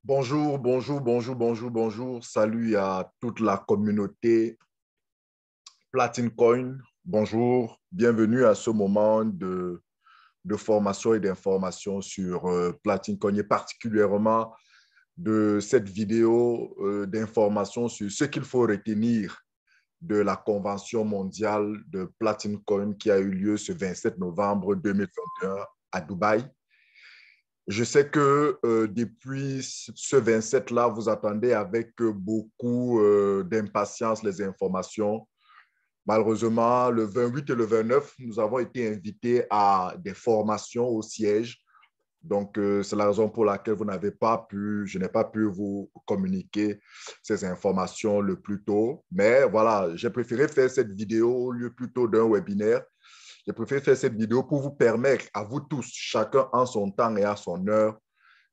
Bonjour, bonjour, bonjour, bonjour, bonjour. Salut à toute la communauté Platine Coin. Bonjour, bienvenue à ce moment de formation et d'information sur Platine Coin et particulièrement de cette vidéo d'information sur ce qu'il faut retenir de la Convention mondiale de Platine Coin qui a eu lieu ce 27 novembre 2021 à Dubaï. Je sais que depuis ce 27-là, vous attendez avec beaucoup d'impatience les informations. Malheureusement, le 28 et le 29, nous avons été invités à des formations au siège. Donc, c'est la raison pour laquelle je n'ai pas pu vous communiquer ces informations le plus tôt. Mais voilà, j'ai préféré faire cette vidéo au lieu plutôt d'un webinaire. J'ai préféré faire cette vidéo pour vous permettre à vous tous, chacun en son temps et à son heure,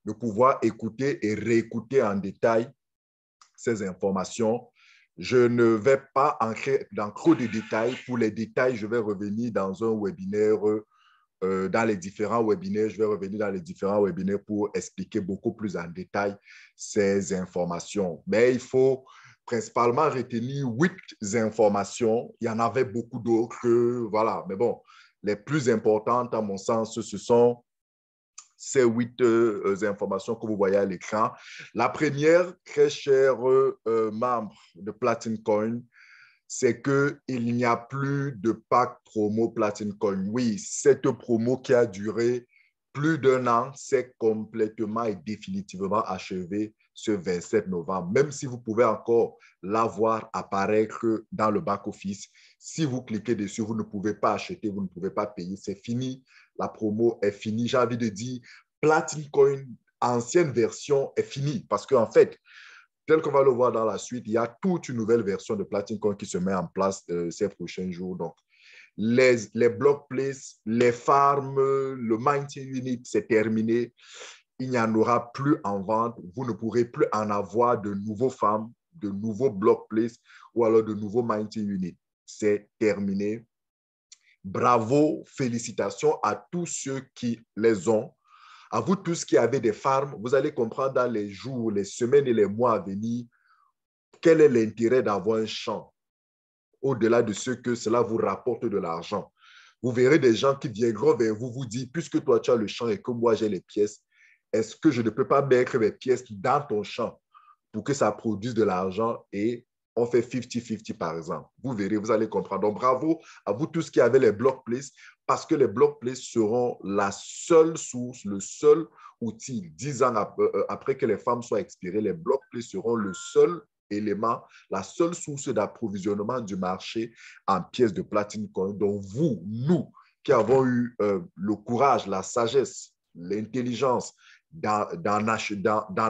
de pouvoir écouter et réécouter en détail ces informations. Je ne vais pas entrer dans trop de détails. Pour les détails, je vais revenir dans un webinaire, dans les différents webinaires. Je vais revenir dans les différents webinaires pour expliquer beaucoup plus en détail ces informations. Mais il faut principalement retenir 8 informations. Il y en avait beaucoup d'autres, voilà. Mais bon, les plus importantes, à mon sens, ce sont ces 8 informations que vous voyez à l'écran. La première, très cher membre de Platine Coin, c'est qu'il n'y a plus de pack promo Platine Coin. Oui, cette promo qui a duré plus d'un an, c'est complètement et définitivement achevé ce 27 novembre. Même si vous pouvez encore la voir apparaître dans le back-office, si vous cliquez dessus, vous ne pouvez pas acheter, vous ne pouvez pas payer. C'est fini. La promo est finie. J'ai envie de dire, Platine Coin, ancienne version, est finie. Parce qu'en fait, tel qu'on va le voir dans la suite, il y a toute une nouvelle version de Platine Coin qui se met en place ces prochains jours. Donc, les block places, les farms, le mining unit, c'est terminé. Il n'y en aura plus en vente. Vous ne pourrez plus en avoir de nouveaux farms, de nouveaux block places ou alors de nouveaux mining units. C'est terminé. Bravo, félicitations à tous ceux qui les ont. À vous tous qui avez des farms, vous allez comprendre dans les jours, les semaines et les mois à venir quel est l'intérêt d'avoir un champ au-delà de ce que cela vous rapporte de l'argent. Vous verrez des gens qui viendront vers vous, vous dire, puisque toi tu as le champ et que moi j'ai les pièces, est-ce que je ne peux pas mettre mes pièces dans ton champ pour que ça produise de l'argent et on fait 50-50 par exemple. Vous verrez, vous allez comprendre. Donc, bravo à vous tous qui avez les block places parce que les block places seront la seule source, le seul outil. 10 ans après que les femmes soient expirées, les block places seront le seul élément, la seule source d'approvisionnement du marché en pièces de platine coin. Donc, vous, nous, qui avons eu le courage, la sagesse, l'intelligence d'en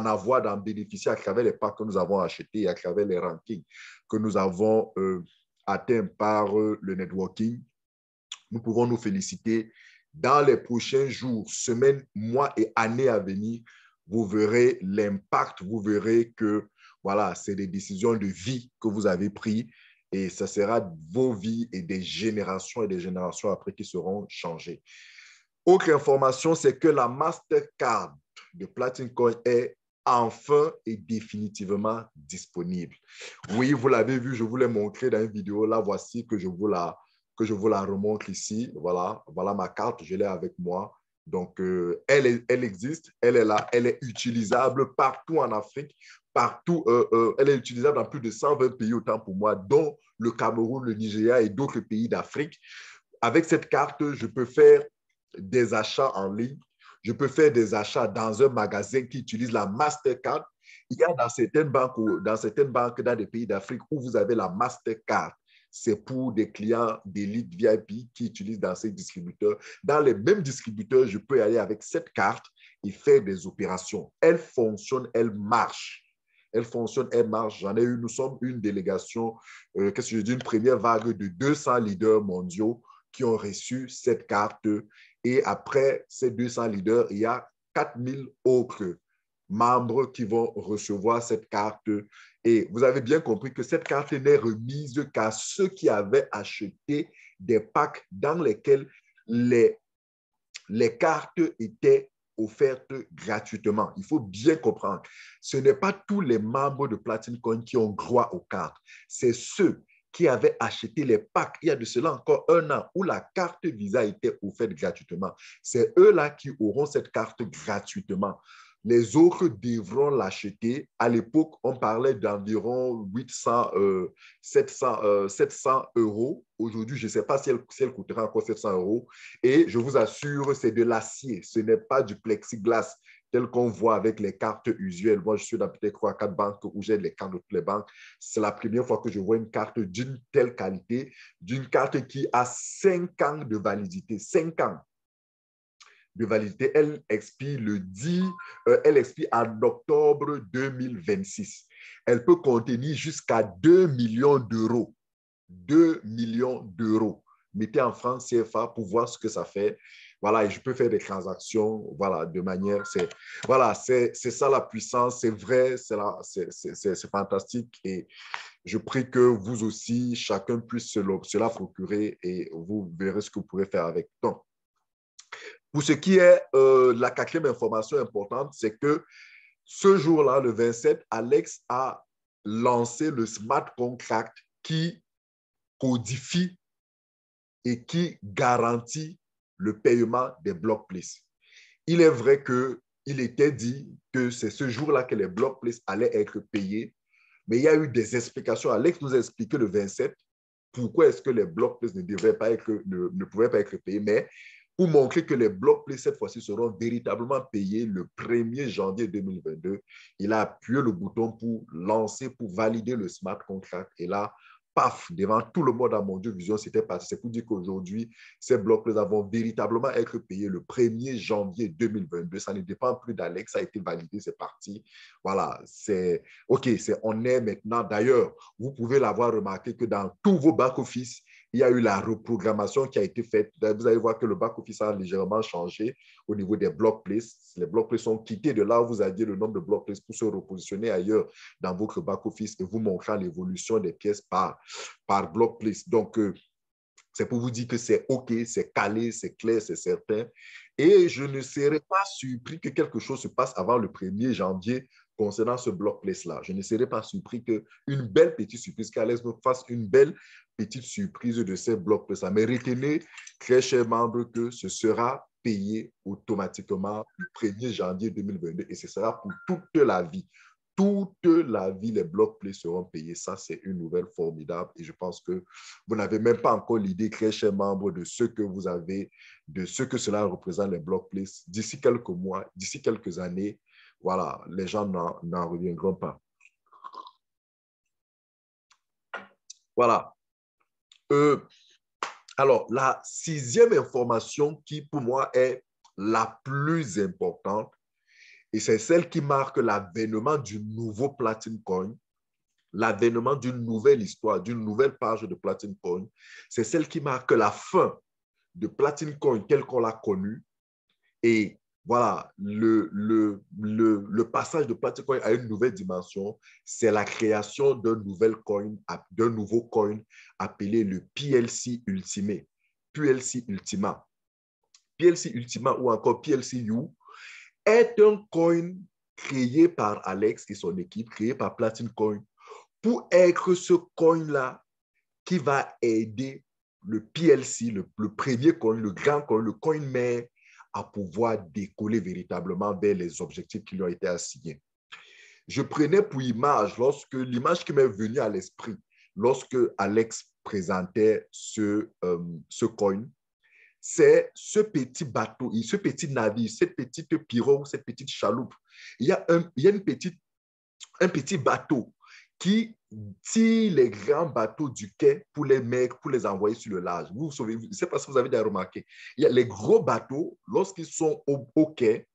avoir, d'en bénéficier à travers les packs que nous avons achetés et à travers les rankings que nous avons atteints par le networking, nous pouvons nous féliciter. Dans les prochains jours, semaines, mois et années à venir, vous verrez l'impact, vous verrez que voilà, c'est des décisions de vie que vous avez prises et ça sera vos vies et des générations après qui seront changées. Autre information, c'est que la Mastercard de Platine Coin est enfin et définitivement disponible. Oui, vous l'avez vu, je vous l'ai montré dans une vidéo. Là, voici que je vous la remontre ici. Voilà, voilà ma carte, je l'ai avec moi. Donc, elle existe, elle est là, elle est utilisable partout en Afrique, partout. Elle est utilisable dans plus de 120 pays, autant pour moi, dont le Cameroun, le Nigeria et d'autres pays d'Afrique. Avec cette carte, je peux faire des achats en ligne. Je peux faire des achats dans un magasin qui utilise la Mastercard. Il y a dans certaines banques dans des pays d'Afrique où vous avez la Mastercard. C'est pour des clients d'élite VIP qui utilisent dans ces distributeurs. Dans les mêmes distributeurs, je peux aller avec cette carte et faire des opérations. Elle fonctionne, elle marche. Elle fonctionne, elle marche. J'en ai eu, nous sommes une délégation, qu'est-ce que je dis, une première vague de 200 leaders mondiaux qui ont reçu cette carte. Et après ces 200 leaders, il y a 4000 autres membres qui vont recevoir cette carte. Et vous avez bien compris que cette carte n'est remise qu'à ceux qui avaient acheté des packs dans lesquels les cartes étaient offertes gratuitement. Il faut bien comprendre. Ce n'est pas tous les membres de Platin Coin qui ont droit aux cartes. C'est ceux qui avaient acheté les packs il y a de cela encore 1 an où la carte Visa était offerte gratuitement. C'est eux-là qui auront cette carte gratuitement. Les autres devront l'acheter. À l'époque, on parlait d'environ 700 euros. Aujourd'hui, je ne sais pas si elle coûtera encore 700 euros. Et je vous assure, c'est de l'acier. Ce n'est pas du plexiglas tel qu'on voit avec les cartes usuelles. Moi, je suis dans peut-être 3-4 banques où j'ai les cartes de toutes les banques. C'est la première fois que je vois une carte d'une telle qualité, d'une carte qui a 5 ans de validité. 5 ans de validité. Elle expire en octobre 2026. Elle peut contenir jusqu'à 2 millions d'euros. 2 millions d'euros. Mettez en francs CFA pour voir ce que ça fait. Voilà, et je peux faire des transactions, voilà, de manière, voilà, c'est ça la puissance, c'est vrai, c'est fantastique et je prie que vous aussi, chacun puisse se la procurer et vous verrez ce que vous pourrez faire avec. Donc, pour ce qui est la 4e information importante, c'est que ce jour-là, le 27, Alex a lancé le smart contract qui codifie et qui garantit le paiement des block places. Il est vrai qu'il était dit que c'est ce jour-là que les block places allaient être payés, mais il y a eu des explications. Alex nous a expliqué le 27 pourquoi est-ce que les block places ne pouvaient pas être payés, mais pour montrer que les block plays, cette fois-ci, seront véritablement payés le 1er janvier 2022. Il a appuyé le bouton pour lancer, pour valider le smart contract. Et là, paf, devant tout le monde à Mondial Vision, c'était parti. C'est pour dire qu'aujourd'hui, ces block plays vont véritablement être payés le 1er janvier 2022. Ça ne dépend plus d'Alex, ça a été validé, c'est parti. Voilà, c'est OK, on est maintenant. D'ailleurs, vous pouvez l'avoir remarqué que dans tous vos back-office, il y a eu la reprogrammation qui a été faite. Vous allez voir que le back-office a légèrement changé au niveau des block places. Les block places sont quittés de là où vous aviez le nombre de block places pour se repositionner ailleurs dans votre back-office et vous montrant l'évolution des pièces par block place. Donc, c'est pour vous dire que c'est OK, c'est calé, c'est clair, c'est certain. Et je ne serais pas surpris que quelque chose se passe avant le 1er janvier concernant ce block place-là. Je ne serais pas surpris qu'une belle petite surprise, qu'Alex nous fasse une belle petite surprise de ces block place-là. Mais retenez, très chers membres, que ce sera payé automatiquement le 1er janvier 2022 et ce sera pour toute la vie. Toute la vie, les block plays seront payés. Ça, c'est une nouvelle formidable. Et je pense que vous n'avez même pas encore l'idée, très chers membres, de ce que vous avez, de ce que cela représente, les block plays. D'ici quelques mois, d'ici quelques années, voilà, les gens n'en reviendront pas. Voilà. Alors, la 6e information qui, pour moi, est la plus importante, et c'est celle qui marque l'avènement du nouveau Platin Coin, l'avènement d'une nouvelle histoire, d'une nouvelle page de Platin Coin. C'est celle qui marque la fin de Platin Coin tel qu'on l'a connu. Et voilà, le passage de Platin Coin à une nouvelle dimension, c'est la création d'un nouveau coin appelé le PLC Ultimate. PLC Ultima. PLC Ultima ou encore PLCU est un coin créé par Alex et son équipe, créé par Platin Coin, pour être ce coin-là qui va aider le PLC, le premier coin, le grand coin, le coin mère, à pouvoir décoller véritablement vers les objectifs qui lui ont été assignés. Je prenais pour image, l'image qui m'est venue à l'esprit, lorsque Alex présentait ce coin, c'est ce petit bateau, ce petit navire, cette petite pirogue, cette petite chaloupe. Il y a un petit bateau qui tire les grands bateaux du quai pour les envoyer sur le large. Vous savez, je ne sais pas si vous avez déjà remarqué. Il y a les gros bateaux, lorsqu'ils sont au quai,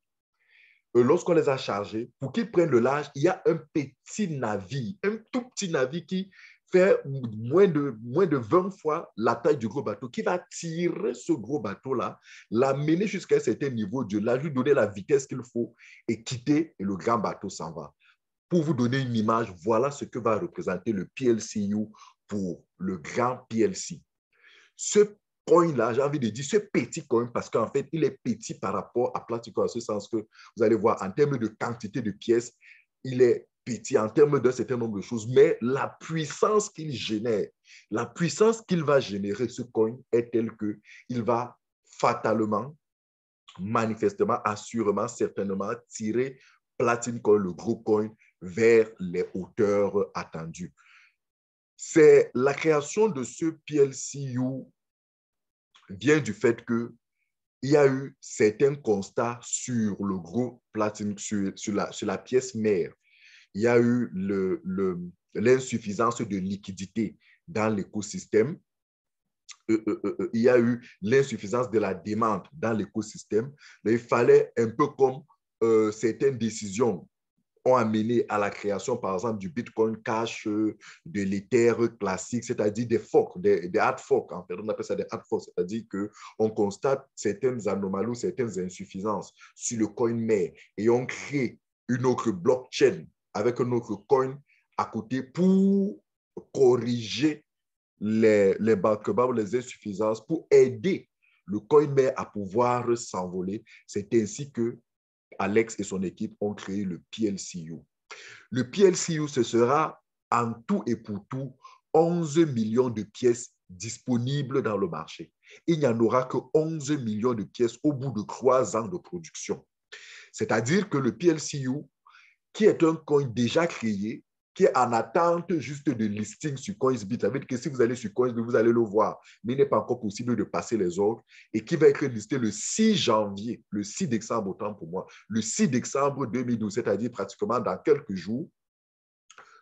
lorsqu'on les a chargés, pour qu'ils prennent le large, il y a un petit navire, un tout petit navire qui fait moins de 20 fois la taille du gros bateau, qui va tirer ce gros bateau-là, l'amener jusqu'à un certain niveau, lui donner la vitesse qu'il faut et quitter, et le grand bateau s'en va. Pour vous donner une image, voilà ce que va représenter le PLCU pour le grand PLC. Ce coin-là, j'ai envie de dire ce petit coin, parce qu'en fait, il est petit par rapport à Platinum, en ce sens que vous allez voir, en termes de quantité de pièces, il est petit en termes d'un certain nombre de choses, mais la puissance qu'il génère, la puissance qu'il va générer, ce coin, est telle qu'il va fatalement, manifestement, assurément, certainement tirer Platinum Coin, le gros coin, vers les hauteurs attendues. C'est la création de ce PLCU vient du fait qu'il y a eu certains constats sur le gros Platinum, sur la pièce mère. Il y a eu l'insuffisance de liquidité dans l'écosystème. Il y a eu l'insuffisance de la demande dans l'écosystème. Il fallait un peu comme certaines décisions ont amené à la création, par exemple, du Bitcoin Cash, de l'Ether classique, c'est-à-dire des forks, des hard forks. En fait, on appelle ça des hard forks, c'est-à-dire qu'on constate certaines anomalies, certaines insuffisances sur le coin mère et on crée une autre blockchain avec un autre coin à côté pour corriger les manquements ou les insuffisances, pour aider le coin mère à pouvoir s'envoler. C'est ainsi que Alex et son équipe ont créé le PLCU. Le PLCU, ce sera en tout et pour tout 11 millions de pièces disponibles dans le marché. Il n'y en aura que 11 millions de pièces au bout de 3 ans de production. C'est-à-dire que le PLCU, qui est un coin déjà créé, qui est en attente juste de listing sur Coinsbit. Ça veut dire que si vous allez sur Coinsbit, vous allez le voir, mais il n'est pas encore possible de passer les ordres et qui va être listé le 6 janvier, le 6 décembre, autant pour moi, le 6 décembre 2012, c'est-à-dire pratiquement dans quelques jours,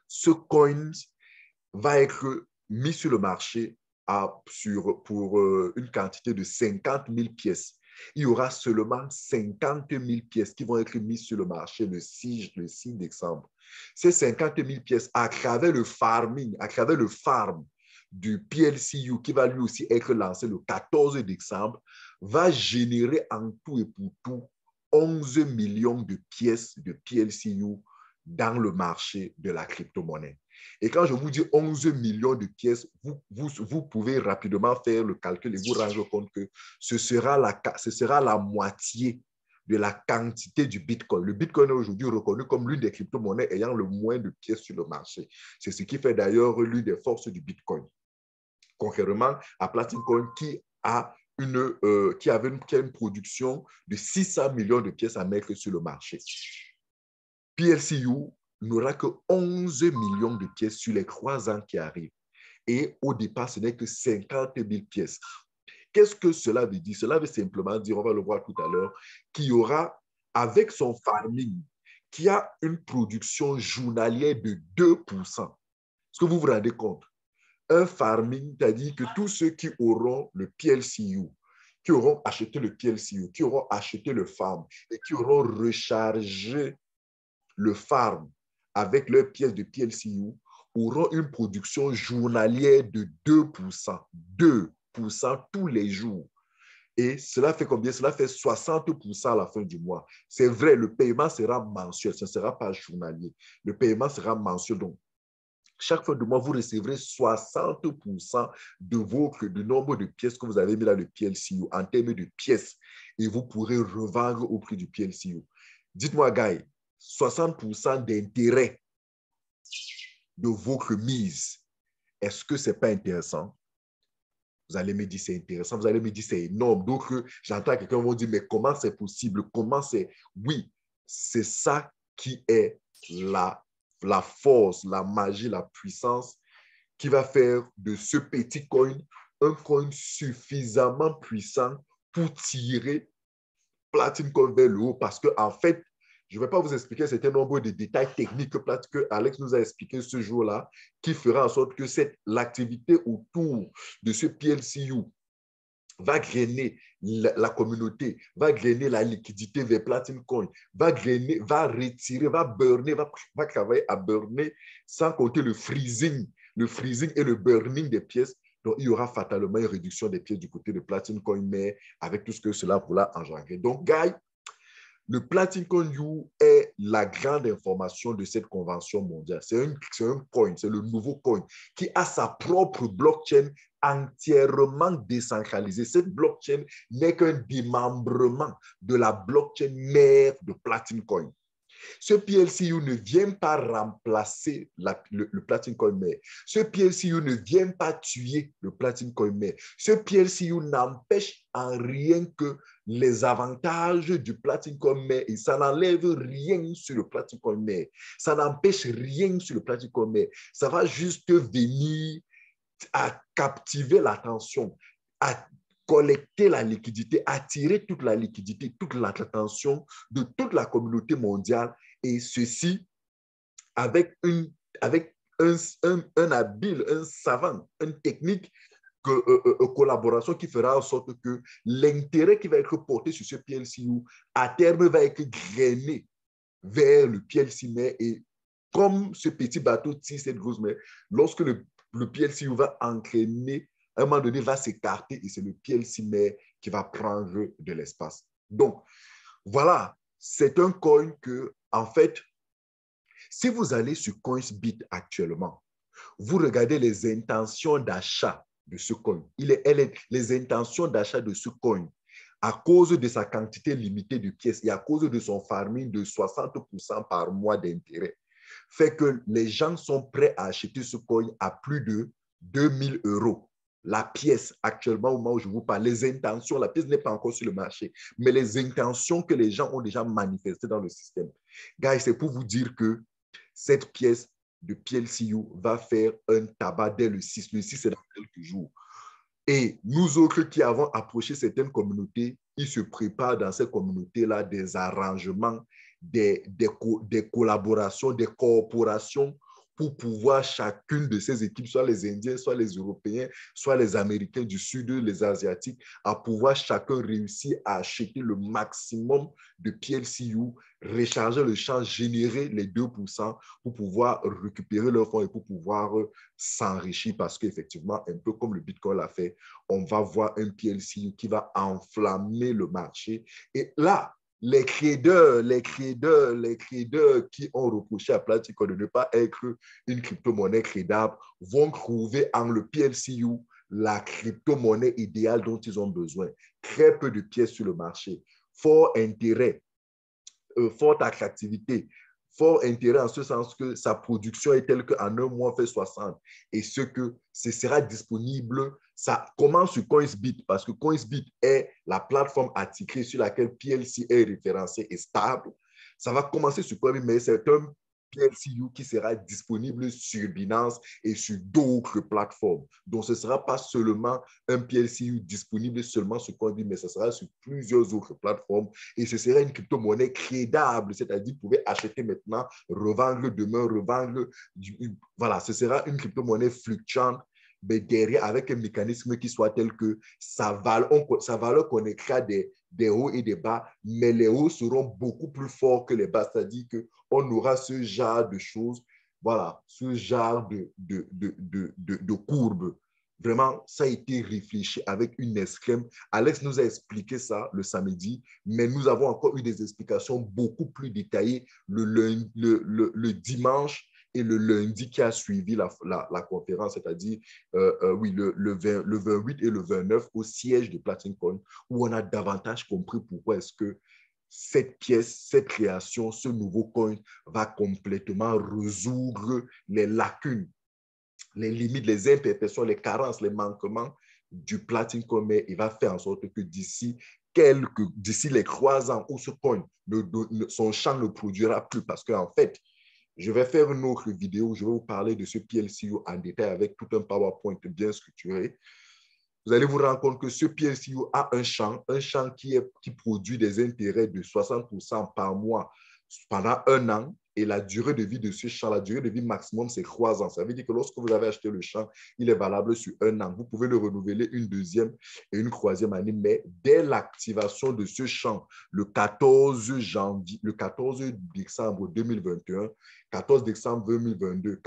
ce coin va être mis sur le marché pour une quantité de 50 000 pièces. Il y aura seulement 50 000 pièces qui vont être mises sur le marché le 6 décembre. Ces 50 000 pièces, à travers le farming, à travers le farm du PLCU qui va lui aussi être lancé le 14 décembre, va générer en tout et pour tout 11 millions de pièces de PLCU dans le marché de la crypto-monnaie. Et quand je vous dis 11 millions de pièces, vous pouvez rapidement faire le calcul et vous rendre compte que ce sera la moitié de la quantité du Bitcoin. Le Bitcoin est aujourd'hui reconnu comme l'une des crypto-monnaies ayant le moins de pièces sur le marché. C'est ce qui fait d'ailleurs l'une des forces du Bitcoin. Contrairement à Platinum Coin qui a une production de 600 millions de pièces à mettre sur le marché. PLCU n'aura que 11 millions de pièces sur les 3 ans qui arrivent. Et au départ, ce n'est que 50 000 pièces. Qu'est-ce que cela veut dire? Cela veut simplement dire, on va le voir tout à l'heure, qu'il y aura, avec son farming, qui a une production journalière de 2%. Est-ce que vous vous rendez compte? Un farming, c'est-à-dire que tous ceux qui auront le PLCU, qui auront acheté le PLCU, qui auront acheté le farm et qui auront rechargé le farm avec leurs pièces de PLCU auront une production journalière de 2%. 2% tous les jours. Et cela fait combien? Cela fait 60% à la fin du mois. C'est vrai, le paiement sera mensuel, ce ne sera pas journalier. Le paiement sera mensuel. Donc, chaque fin de mois, vous recevrez 60% du nombre de pièces que vous avez mis dans le PLCU en termes de pièces. Et vous pourrez revendre au prix du PLCU. Dites-moi, Guy, 60% d'intérêt de votre mise, est-ce que ce n'est pas intéressant? Vous allez me dire c'est intéressant, vous allez me dire c'est énorme. Donc, j'entends quelqu'un vous dire, mais comment c'est possible? Comment c'est? Oui, c'est ça qui est la force, la magie, la puissance qui va faire de ce petit coin un coin suffisamment puissant pour tirer Platinum Coin vers le haut parce qu'en fait, je ne vais pas vous expliquer un certain nombre de détails techniques que Alex nous a expliqué ce jour-là, qui fera en sorte que l'activité autour de ce PLCU va grainer la communauté, va grainer la liquidité vers Platinum Coin, va retirer, va burner, va travailler à burner, sans compter le freezing et le burning des pièces. Donc, il y aura fatalement une réduction des pièces du côté de Platinum Coin, mais avec tout ce que cela pourra engendrer. Donc, Guy, le Platinum Coin est la grande information de cette convention mondiale. C'est un coin, c'est le nouveau coin qui a sa propre blockchain entièrement décentralisée. Cette blockchain n'est qu'un démembrement de la blockchain mère de Platin Coin. Ce PLCU ne vient pas remplacer le Platin Coin Mare. Ce PLCU ne vient pas tuer le Platin Coin Mare. Ce PLCU n'empêche en rien que les avantages du Platin Coin Mare et ça n'enlève rien sur le Platin Coin Mare. Ça n'empêche rien sur le Platin Coin Mare. Ça va juste venir à captiver l'attention, à collecter la liquidité, attirer toute la liquidité, toute l'attention de toute la communauté mondiale et ceci avec un habile, un savant, une technique collaboration qui fera en sorte que l'intérêt qui va être porté sur ce PLCU à terme va être grainé vers le PLC mère et comme ce petit bateau tire cette grosse mer, lorsque le PLCU va entraîner, à un moment donné, va s'écarter et c'est le PLC mère qui va prendre de l'espace. Donc, voilà, c'est un coin que, en fait, si vous allez sur Coinsbit actuellement, vous regardez les intentions d'achat de ce coin. Les intentions d'achat de ce coin, à cause de sa quantité limitée de pièces et à cause de son farming de 60% par mois d'intérêt, fait que les gens sont prêts à acheter ce coin à plus de 2000 euros. La pièce, actuellement, au moment où je vous parle, les intentions, la pièce n'est pas encore sur le marché, mais les intentions que les gens ont déjà manifestées dans le système. Guys, c'est pour vous dire que cette pièce de PLCU va faire un tabac dès le 6. Le 6, c'est dans quelques jours. Et nous autres qui avons approché certaines communautés, ils se préparent dans ces communautés-là des arrangements, des collaborations, des coopérations pour pouvoir chacune de ces équipes, soit les Indiens, soit les Européens, soit les Américains du Sud, les Asiatiques, à pouvoir chacun réussir à acheter le maximum de PLCU, recharger le champ, générer les 2% pour pouvoir récupérer leurs fonds et pour pouvoir s'enrichir parce qu'effectivement, un peu comme le Bitcoin l'a fait, on va voir un PLCU qui va enflammer le marché. Et là, les traders qui ont reproché à Platinum de ne pas être une crypto-monnaie crédable vont trouver en le PLCU la crypto-monnaie idéale dont ils ont besoin. Très peu de pièces sur le marché, fort intérêt, forte attractivité, fort intérêt en ce sens que sa production est telle qu'en un mois, on fait 60. Et ce sera disponible, ça commence sur Coinsbit parce que Coinsbit est la plateforme attitrée sur laquelle PLC est référencé et stable. Ça va commencer sur Coinbit, mais c'est un PLCU qui sera disponible sur Binance et sur d'autres plateformes. Donc, ce ne sera pas seulement un PLCU disponible seulement sur Coinbit, mais ce sera sur plusieurs autres plateformes et ce sera une crypto-monnaie crédable, c'est-à-dire que vous pouvez acheter maintenant, revendre demain, revendre. Voilà, ce sera une crypto-monnaie fluctuante, mais derrière, avec un mécanisme qui soit tel que sa valeur connaîtra des hauts et des bas, mais les hauts seront beaucoup plus forts que les bas, c'est-à-dire qu'on aura ce genre de choses, voilà, ce genre de courbes. Vraiment, ça a été réfléchi avec une extrême. Alex nous a expliqué ça le samedi, mais nous avons encore eu des explications beaucoup plus détaillées le dimanche et le lundi qui a suivi la conférence, c'est-à-dire oui, le 28 et le 29 au siège de Platin Coin, où on a davantage compris pourquoi est-ce que cette pièce, cette création, ce nouveau coin va complètement résoudre les lacunes, les limites, les imperfections, les carences, les manquements du Platin Coin, mais il va faire en sorte que d'ici les 3 ans où ce coin, son champ ne produira plus parce qu'en fait, je vais faire une autre vidéo où je vais vous parler de ce PLCU en détail avec tout un PowerPoint bien structuré. Vous allez vous rendre compte que ce PLCU a un champ qui produit des intérêts de 60% par mois pendant 1 an. Et la durée de vie de ce champ, la durée de vie maximum, c'est 3 ans. Ça veut dire que lorsque vous avez acheté le champ, il est valable sur 1 an. Vous pouvez le renouveler une deuxième et une troisième année, mais dès l'activation de ce champ, le 14 décembre 2021, 14 décembre 2022,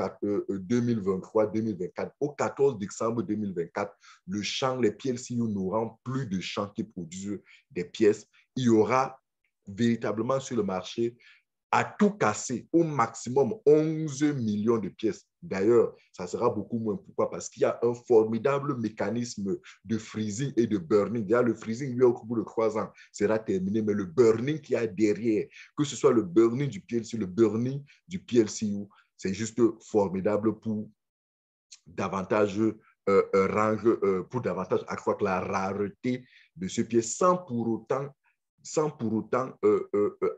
2023, 2024, au 14 décembre 2024, le champ, les PLCU n'auront plus de champs qui produisent des pièces. Il y aura véritablement sur le marché à tout casser, au maximum 11 millions de pièces. D'ailleurs, ça sera beaucoup moins. Pourquoi? Parce qu'il y a un formidable mécanisme de freezing et de burning. Déjà, le freezing, lui, au bout de 3 ans, sera terminé, mais le burning qu'il y a derrière, que ce soit le burning du PLC, le burning du PLCU, c'est juste formidable pour davantage pour davantage accroître la rareté de ce pied sans pour autant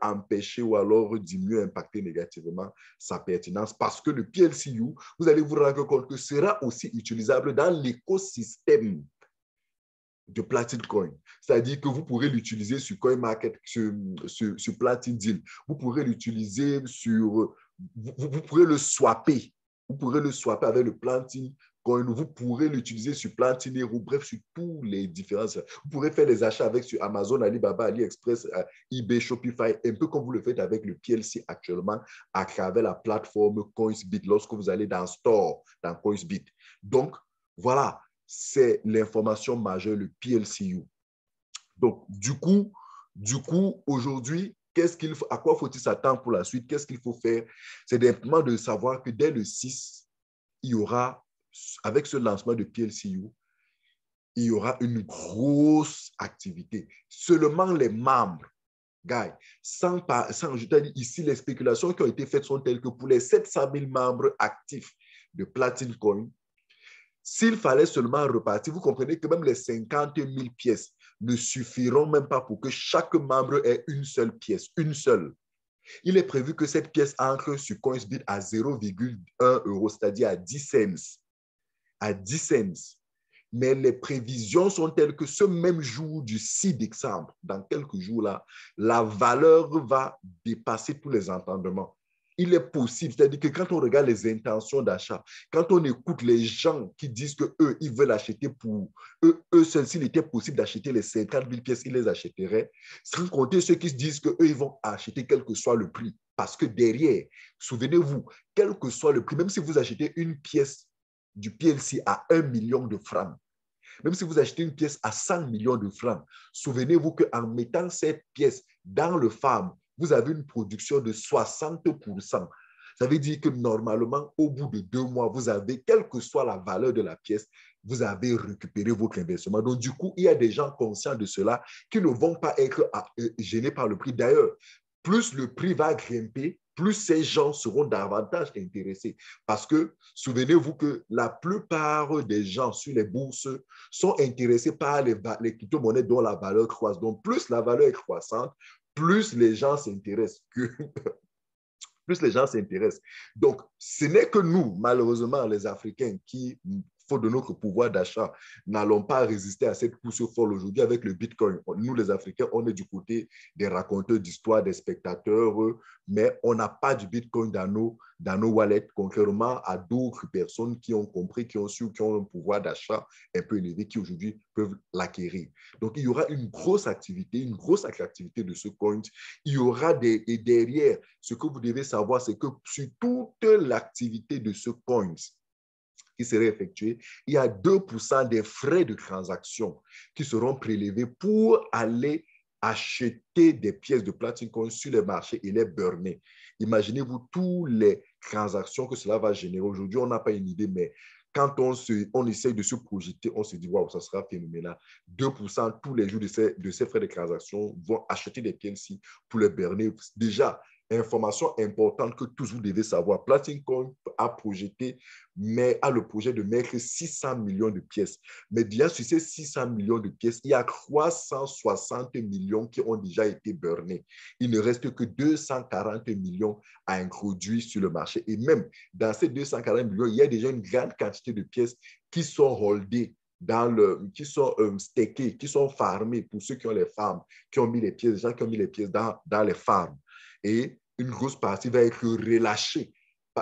empêcher ou alors diminuer, impacter négativement sa pertinence. Parce que le PLCU, vous allez vous rendre compte que sera aussi utilisable dans l'écosystème de Platine Coin. C'est-à-dire que vous pourrez l'utiliser sur CoinMarket, sur Platine Deal. Vous pourrez l'utiliser sur... Vous pourrez le swapper. Vous pourrez le swapper avec le Platine Coin. Vous pourrez l'utiliser sur Platine Hero. Bref, sur tous les différents... Vous pourrez faire les achats avec sur Amazon, Alibaba, AliExpress, eBay, Shopify, un peu comme vous le faites avec le PLC actuellement à travers la plateforme Coinsbit lorsque vous allez dans Store, dans Coinsbit. Donc, voilà, c'est l'information majeure, le PLCU. Donc, du coup aujourd'hui, à quoi faut-il s'attendre pour la suite? Qu'est-ce qu'il faut faire? C'est simplement de savoir que dès le 6, il y aura, avec ce lancement de PLCU, il y aura une grosse activité. Seulement les membres, je t'ai dit ici, les spéculations qui ont été faites sont telles que pour les 700 000 membres actifs de Platine Coin, s'il fallait seulement repartir, vous comprenez que même les 50 000 pièces ne suffiront même pas pour que chaque membre ait une seule pièce, une seule. Il est prévu que cette pièce entre sur Coinsbit à 0,1 €, c'est-à-dire à 10 cents. À 10 cents. Mais les prévisions sont telles que ce même jour du 6 décembre, dans quelques jours-là, la valeur va dépasser tous les entendements. Il est possible, c'est-à-dire que quand on regarde les intentions d'achat, quand on écoute les gens qui disent qu'eux, ils veulent acheter pour eux seuls, s'il était possible d'acheter les 50 000 pièces, ils les achèteraient, sans compter ceux qui se disent qu'eux, ils vont acheter quel que soit le prix. Parce que derrière, souvenez-vous, quel que soit le prix, même si vous achetez une pièce du PLC à 1 million de francs, même si vous achetez une pièce à 100 millions de francs, souvenez-vous qu'en mettant cette pièce dans le farm, vous avez une production de 60%. Ça veut dire que normalement, au bout de 2 mois, vous avez, quelle que soit la valeur de la pièce, vous avez récupéré votre investissement. Donc, du coup, il y a des gens conscients de cela qui ne vont pas être gênés par le prix. D'ailleurs, plus le prix va grimper, plus ces gens seront davantage intéressés. Parce que souvenez-vous que la plupart des gens sur les bourses sont intéressés par les crypto-monnaies dont la valeur croisse. Donc, plus la valeur est croissante, plus les gens s'intéressent. Plus les gens s'intéressent. Donc, ce n'est que nous, malheureusement, les Africains, qui, faute de notre pouvoir d'achat, n'allons pas résister à cette course folle aujourd'hui avec le Bitcoin. Nous, les Africains, on est du côté des raconteurs d'histoire, des spectateurs, mais on n'a pas du Bitcoin dans nos wallets, contrairement à d'autres personnes qui ont compris, qui ont su, qui ont un pouvoir d'achat un peu élevé, qui aujourd'hui peuvent l'acquérir. Donc, il y aura une grosse activité, une grosse attractivité de ce coin. Il y aura et derrière, ce que vous devez savoir, c'est que sur toute l'activité de ce coin qui serait effectuée, il y a 2% des frais de transaction qui seront prélevés pour aller acheter des pièces de Platine Coin sur les marchés et les burner. Imaginez-vous toutes les transactions que cela va générer. Aujourd'hui, on n'a pas une idée, mais quand on essaye de se projeter, on se dit, waouh, ça sera phénoménal. 2% tous les jours de ces frais de transaction vont acheter des pièces pour les burner. Déjà, information importante que tous vous devez savoir. Platine Coin a projeté, mais a le projet de mettre 600 millions de pièces. Mais bien sur ces 600 millions de pièces, il y a 360 millions qui ont déjà été burnés. Il ne reste que 240 millions à introduire sur le marché. Et même dans ces 240 millions, il y a déjà une grande quantité de pièces qui sont holdées qui sont stakés, qui sont farmés pour ceux qui ont les farms, qui ont mis les pièces, les gens qui ont mis les pièces dans les farms. Et une grosse partie va être relâchée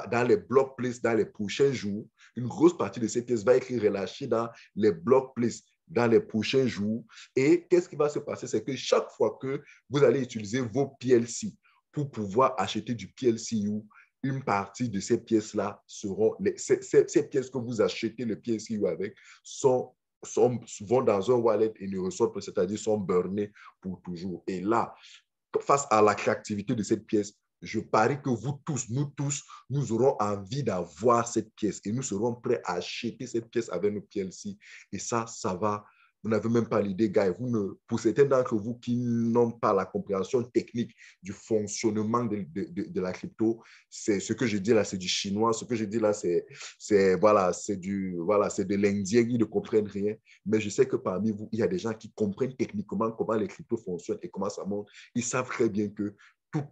dans les block places dans les prochains jours. Une grosse partie de ces pièces va être relâchée dans les block places dans les prochains jours. Et qu'est-ce qui va se passer? C'est que chaque fois que vous allez utiliser vos PLC pour pouvoir acheter du PLCU, une partie de ces pièces-là seront, ces pièces que vous achetez le PLCU avec vont dans un wallet et ne ressortent pas, c'est-à-dire sont burnées pour toujours. Et là, face à l'attractivité de cette pièce, je parie que vous tous, nous tous, nous aurons envie d'avoir cette pièce et nous serons prêts à acheter cette pièce avec nos PLC. Et ça va. Vous n'avez même pas l'idée, gars. Pour certains d'entre vous qui n'ont pas la compréhension technique du fonctionnement de la crypto, c'est ce que je dis là, c'est du chinois. Ce que je dis là, c'est de l'indien qui ne comprennent rien. Mais je sais que parmi vous, il y a des gens qui comprennent techniquement comment les cryptos fonctionnent et comment ça monte. Ils savent très bien que tout,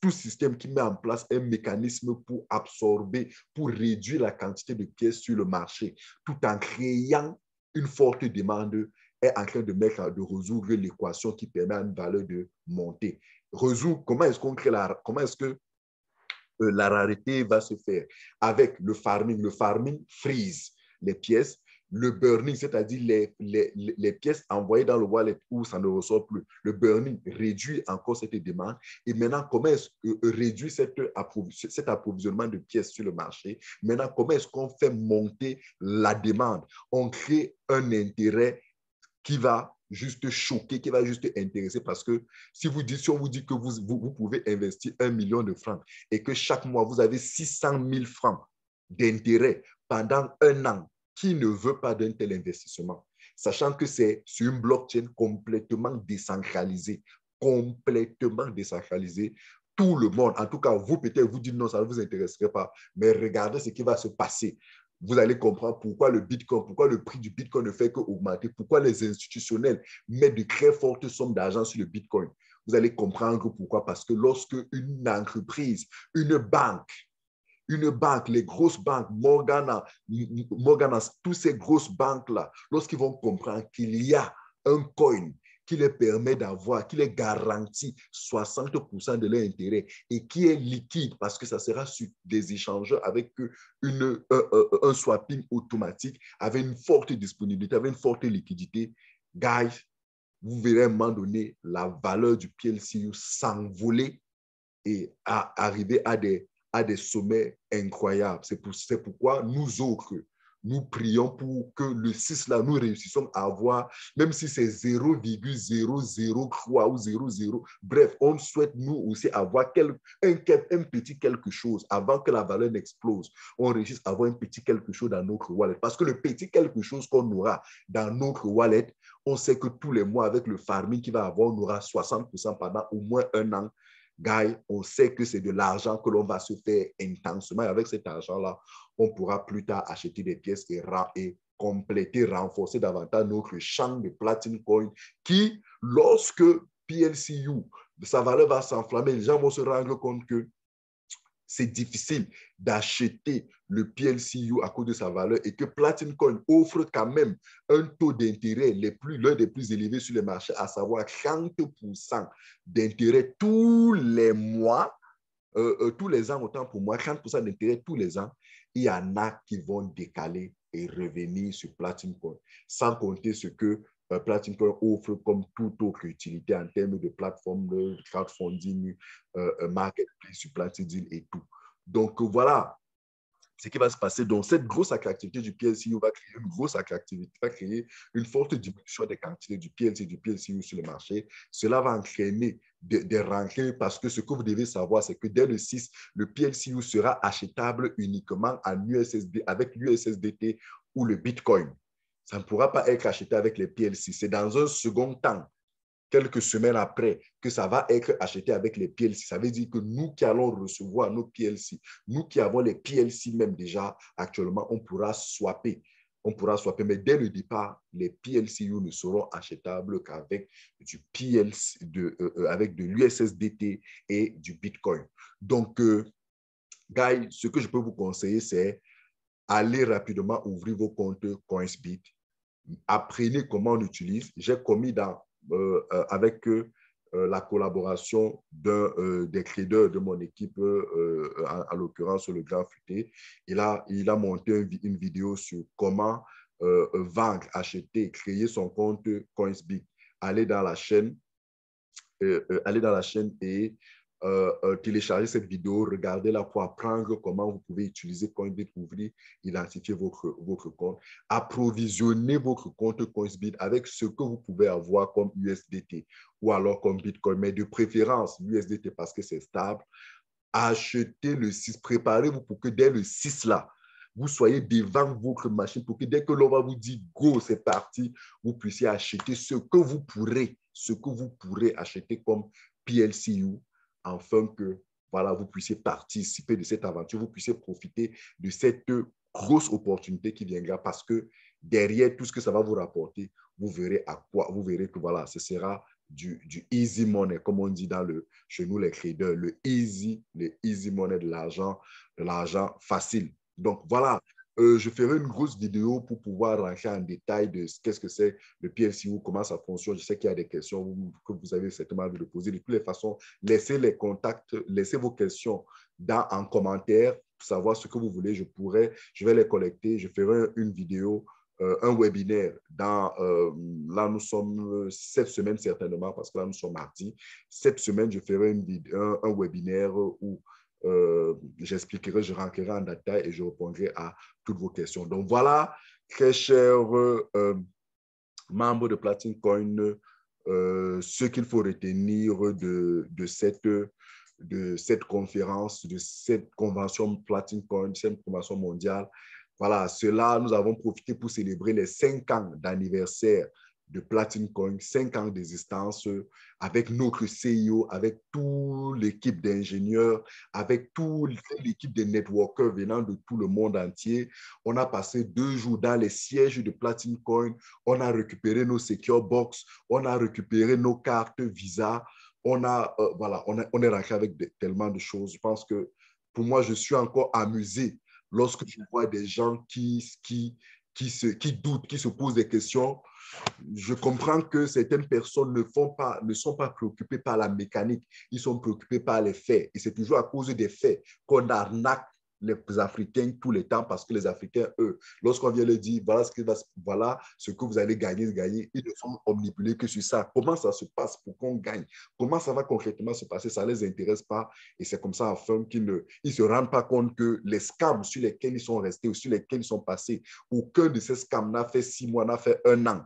tout système qui met en place un mécanisme pour absorber, pour réduire la quantité de pièces sur le marché, tout en créant une forte demande, est en train de résoudre l'équation qui permet à une valeur de monter. Comment est-ce qu'on crée comment est-ce que la rareté va se faire? Avec le farming. Le farming freeze les pièces. Le burning, c'est-à-dire les pièces envoyées dans le wallet où ça ne ressort plus. Le burning réduit encore cette demande. Et maintenant, comment est-ce que réduit cet approvisionnement de pièces sur le marché? Maintenant, comment est-ce qu'on fait monter la demande? On crée un intérêt qui va juste choquer, qui va juste intéresser parce que si on vous dit que vous pouvez investir 1 million de francs et que chaque mois, vous avez 600 000 francs d'intérêt pendant un an, qui ne veut pas d'un tel investissement? Sachant que c'est sur une blockchain complètement décentralisée, tout le monde, en tout cas, vous peut-être vous dites non, ça ne vous intéresserait pas, mais regardez ce qui va se passer. Vous allez comprendre pourquoi le Bitcoin, pourquoi le prix du Bitcoin ne fait qu'augmenter, pourquoi les institutionnels mettent de très fortes sommes d'argent sur le Bitcoin. Vous allez comprendre pourquoi. Parce que lorsque une entreprise, une banque, les grosses banques, Morgana, toutes ces grosses banques-là, lorsqu'ils vont comprendre qu'il y a un coin qui les permet d'avoir, qui les garantit 60% de leur intérêt et qui est liquide parce que ça sera sur des échangeurs avec un swapping automatique, avec une forte disponibilité, avec une forte liquidité, guys, vous verrez à un moment donné la valeur du PLCU s'envoler et arriver à des sommets incroyables. C'est pourquoi nous autres, nous prions pour que le 6 là, nous réussissons à avoir, même si c'est 0,003 ou 0,0, bref, on souhaite nous aussi avoir un petit quelque chose avant que la valeur n'explose. On réussisse à avoir un petit quelque chose dans notre wallet. Parce que le petit quelque chose qu'on aura dans notre wallet, on sait que tous les mois, avec le farming qu'il va avoir, on aura 60% pendant au moins un an. Guy, on sait que c'est de l'argent que l'on va se faire intensement. Et avec cet argent-là, on pourra plus tard acheter des pièces et compléter, renforcer davantage notre champ de Platine Coin qui, lorsque PLCU, sa valeur va s'enflammer, les gens vont se rendre compte que c'est difficile d'acheter le PLCU à cause de sa valeur et que Platine Coin offre quand même un taux d'intérêt l'un des plus élevés sur le marché, à savoir 30% d'intérêt tous les mois, tous les ans, autant pour moi, 30% d'intérêt tous les ans. Il y en a qui vont décaler et revenir sur Platine Coin, sans compter ce que Platine Coin offre comme toute autre utilité en termes de plateforme de crowdfunding, marketplace sur Platine et tout. Donc voilà ce qui va se passer. Donc cette grosse attractivité du PLCU va créer une grosse attractivité, va créer une forte diminution des quantités du PLC et du PLCU sur le marché. Cela va entraîner des rankings parce que ce que vous devez savoir, c'est que dès le 6, le PLCU sera achetable uniquement en USSD, avec l'USSDT ou le Bitcoin. Ça ne pourra pas être acheté avec les PLC. C'est dans un second temps, quelques semaines après, que ça va être acheté avec les PLC. Ça veut dire que nous qui allons recevoir nos PLC, nous qui avons les PLC même déjà actuellement, on pourra swapper. On pourra swapper, mais dès le départ, les PLCU ne seront achetables qu'avec du PLC, avec de l'USSDT et du Bitcoin. Donc, guys, ce que je peux vous conseiller, c'est aller rapidement ouvrir vos comptes Coinsbit. Apprenez comment on utilise. J'ai commis avec la collaboration des traders de mon équipe, en l'occurrence le Grand Futé. Il a monté une vidéo sur comment vendre, acheter, créer son compte Coinsbit. Aller dans la chaîne et télécharger cette vidéo, regardez-la pour apprendre comment vous pouvez utiliser Coinbit pour venir identifier votre compte, approvisionner votre compte Coinbit avec ce que vous pouvez avoir comme USDT ou alors comme Bitcoin, mais de préférence l'USDT parce que c'est stable. Achetez le 6, préparez-vous pour que dès le 6 là, vous soyez devant votre machine pour que dès que l'on va vous dire go, c'est parti, vous puissiez acheter ce que vous pourrez acheter comme PLCU, afin que voilà, vous puissiez participer de cette aventure, vous puissiez profiter de cette grosse opportunité qui viendra parce que derrière tout ce que ça va vous rapporter, vous verrez à quoi, vous verrez que voilà, ce sera du easy money, comme on dit chez nous les traders, le easy money de l'argent facile. Donc voilà, je ferai une grosse vidéo pour pouvoir rentrer en détail de qu'est-ce que c'est le PLCU, comment ça fonctionne. Je sais qu'il y a des questions que vous avez certainement envie de poser. De toutes les façons, laissez les contacts, laissez vos questions en commentaire pour savoir ce que vous voulez. Je vais les collecter, je ferai une vidéo, un webinaire là nous sommes cette semaine certainement parce que là nous sommes mardi. Cette semaine, je ferai un webinaire où j'expliquerai, je rentrerai en détail et je répondrai à toutes vos questions. Donc voilà, très chers membres de Platine Coin, ce qu'il faut retenir de cette conférence, de cette convention Platine Coin, cette convention mondiale. Voilà, nous avons profité pour célébrer les 5 ans d'anniversaire de Platine Coin, 5 ans d'existence avec notre CIO, avec toute l'équipe d'ingénieurs, avec toute l'équipe de networkers venant de tout le monde entier. On a passé 2 jours dans les sièges de Platine Coin, on a récupéré nos secure box, on a récupéré nos cartes Visa, voilà, on est rentré avec tellement de choses. Je pense que pour moi, je suis encore amusé lorsque je vois des gens qui doutent, qui se posent des questions. Je comprends que certaines personnes ne sont pas préoccupées par la mécanique, ils sont préoccupés par les faits. Et c'est toujours à cause des faits qu'on arnaque les Africains tout le temps parce que les Africains, eux, lorsqu'on vient leur dire voilà ce que vous allez gagner, ils ne sont omnibulés que sur ça. Comment ça se passe pour qu'on gagne? Comment ça va concrètement se passer? Ça ne les intéresse pas. Et c'est comme ça, enfin, qu'ils ne se rendent pas compte que les scams sur lesquels ils sont restés ou sur lesquels ils sont passés, aucun de ces scams n'a fait 6 mois, n'a fait 1 an.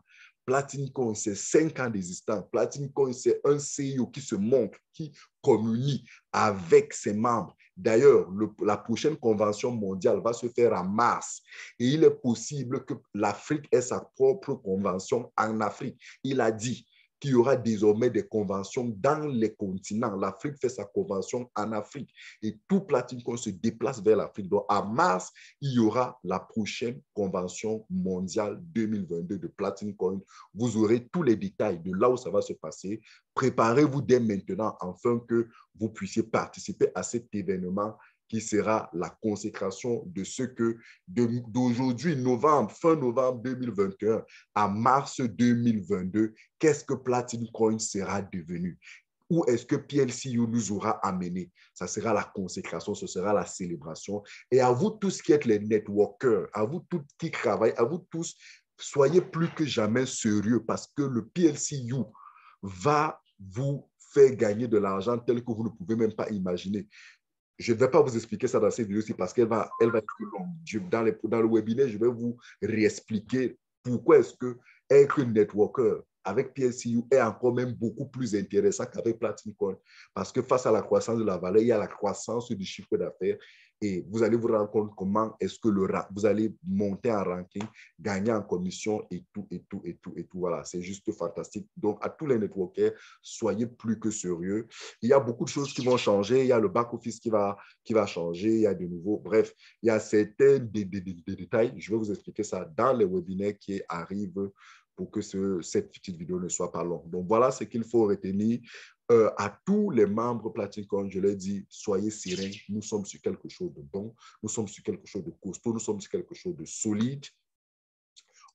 Platine Coin, c'est 5 ans d'existence. Platine Coin, c'est un CEO qui se montre, qui communie avec ses membres. D'ailleurs, la prochaine convention mondiale va se faire en mars. Et il est possible que l'Afrique ait sa propre convention en Afrique. Il a dit qu'il y aura désormais des conventions dans les continents. L'Afrique fait sa convention en Afrique et tout Platine Coin se déplace vers l'Afrique. Donc, en mars, il y aura la prochaine convention mondiale 2022 de Platine Coin. Vous aurez tous les détails de là où ça va se passer. Préparez-vous dès maintenant afin que vous puissiez participer à cet événement qui sera la consécration de ce que d'aujourd'hui, fin novembre 2021 à mars 2022, qu'est-ce que Platine Coin sera devenu? Où est-ce que PLCU nous aura amené? Ça sera la consécration, ce sera la célébration. Et à vous tous qui êtes les networkers, à vous tous qui travaillent, à vous tous, soyez plus que jamais sérieux parce que le PLCU va vous faire gagner de l'argent tel que vous ne pouvez même pas imaginer. Je ne vais pas vous expliquer ça dans cette vidéo-ci parce qu'elle va être plus longue. Dans le webinaire, je vais vous réexpliquer pourquoi est-ce que être networker avec PLCU est encore même beaucoup plus intéressant qu'avec Platine Coin. Parce que face à la croissance de la valeur, il y a la croissance du chiffre d'affaires et vous allez vous rendre compte comment est-ce que vous allez monter en ranking, gagner en commission et tout, et tout, et tout, et tout. Voilà, c'est juste fantastique. Donc, à tous les networkers, soyez plus que sérieux. Il y a beaucoup de choses qui vont changer. Il y a le back-office qui va changer. Il y a de nouveaux. Bref, il y a certains détails. Je vais vous expliquer ça dans les webinaires qui arrivent pour que cette petite vidéo ne soit pas longue. Donc, voilà ce qu'il faut retenir. À tous les membres Platine Coin, je leur dis, soyez sereins. Nous sommes sur quelque chose de bon. Nous sommes sur quelque chose de costaud. Nous sommes sur quelque chose de solide.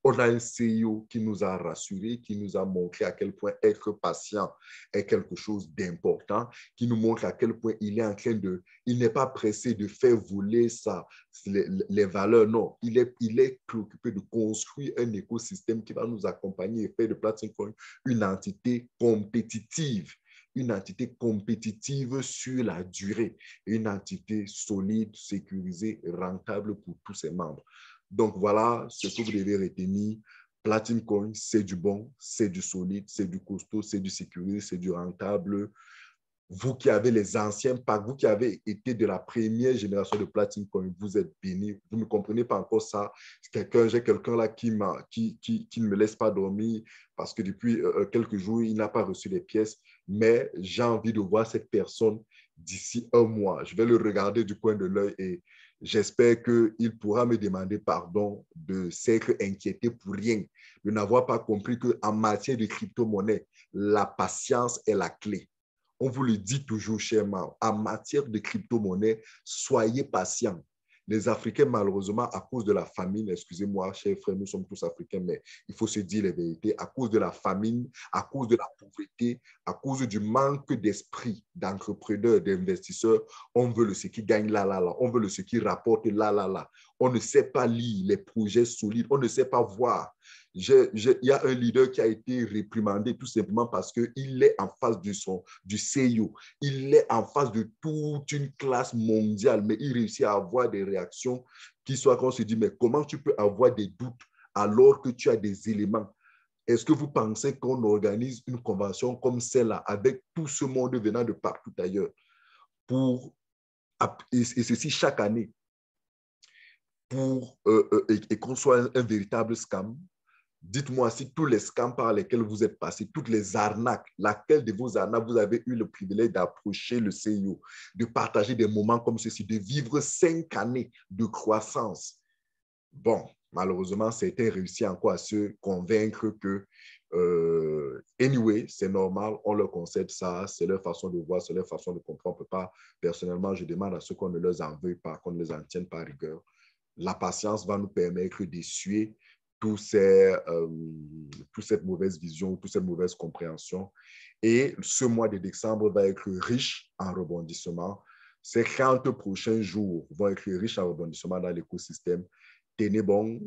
On a un CEO qui nous a rassurés, qui nous a montré à quel point être patient est quelque chose d'important, qui nous montre à quel point il est en train il n'est pas pressé de faire voler les valeurs, non. Il est préoccupé de construire un écosystème qui va nous accompagner et faire de Platine Coin une entité compétitive, une entité compétitive sur la durée, une entité solide, sécurisée, rentable pour tous ses membres. Donc voilà ce que vous devez retenir. Platin Coin, c'est du bon, c'est du solide, c'est du costaud, c'est du sécurisé, c'est du rentable. Vous qui avez les anciens packs, vous qui avez été de la première génération de Platin Coin, vous êtes bénis. Vous ne comprenez pas encore ça. J'ai quelqu'un là qui ne me laisse pas dormir parce que depuis quelques jours, il n'a pas reçu les pièces. Mais j'ai envie de voir cette personne d'ici un mois. Je vais le regarder du coin de l'œil et j'espère qu'il pourra me demander pardon de s'être inquiété pour rien, de n'avoir pas compris qu'en matière de crypto-monnaie, la patience est la clé. On vous le dit toujours, chers membres, en matière de crypto-monnaie, soyez patients. Les Africains, malheureusement, à cause de la famine, excusez-moi, chers frères, nous sommes tous Africains, mais il faut se dire les vérités, à cause de la famine, à cause de la pauvreté, à cause du manque d'esprit d'entrepreneurs, d'investisseurs, on veut ce qui gagne là, là, là, on veut ce qui rapporte là, là, là. On ne sait pas lire les projets solides, on ne sait pas voir. Il y a un leader qui a été réprimandé tout simplement parce qu'il est en face du CEO. Il est en face de toute une classe mondiale, mais il réussit à avoir des réactions qui soient qu'on se dit, mais comment tu peux avoir des doutes alors que tu as des éléments? Est-ce que vous pensez qu'on organise une convention comme celle-là avec tout ce monde venant de partout ailleurs et ceci chaque année et qu'on soit un véritable scam? Dites-moi si tous les scams par lesquels vous êtes passés, toutes les arnaques, laquelle de vos arnaques vous avez eu le privilège d'approcher le CEO, de partager des moments comme ceci, de vivre 5 années de croissance. Bon, malheureusement, certains réussissent encore à se convaincre que, anyway, c'est normal, on leur concède ça, c'est leur façon de voir, c'est leur façon de comprendre. On peut pas, personnellement, je demande à ceux qu'on ne leur en veuille pas, qu'on ne les en tienne pas à rigueur. La patience va nous permettre d'essuyer toute cette mauvaise vision, toute cette mauvaise compréhension. Et ce mois de décembre va être riche en rebondissements. Ces 30 prochains jours vont être riches en rebondissements dans l'écosystème. Tenez bon,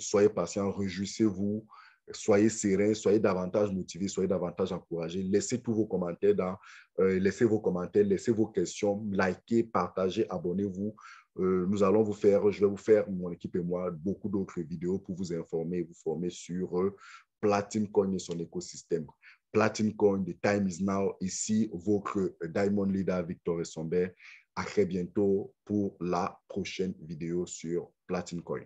soyez patients, réjouissez-vous, soyez sereins, soyez davantage motivés, soyez davantage encouragés. Laissez tous vos commentaires laissez vos commentaires, laissez vos questions, likez, partagez, abonnez-vous. Je vais vous faire, mon équipe et moi, beaucoup d'autres vidéos pour vous informer et vous former sur Platin Coin et son écosystème. Platin Coin, the time is now. Ici, votre Diamond Leader, Victor Essomber. À très bientôt pour la prochaine vidéo sur Platin Coin.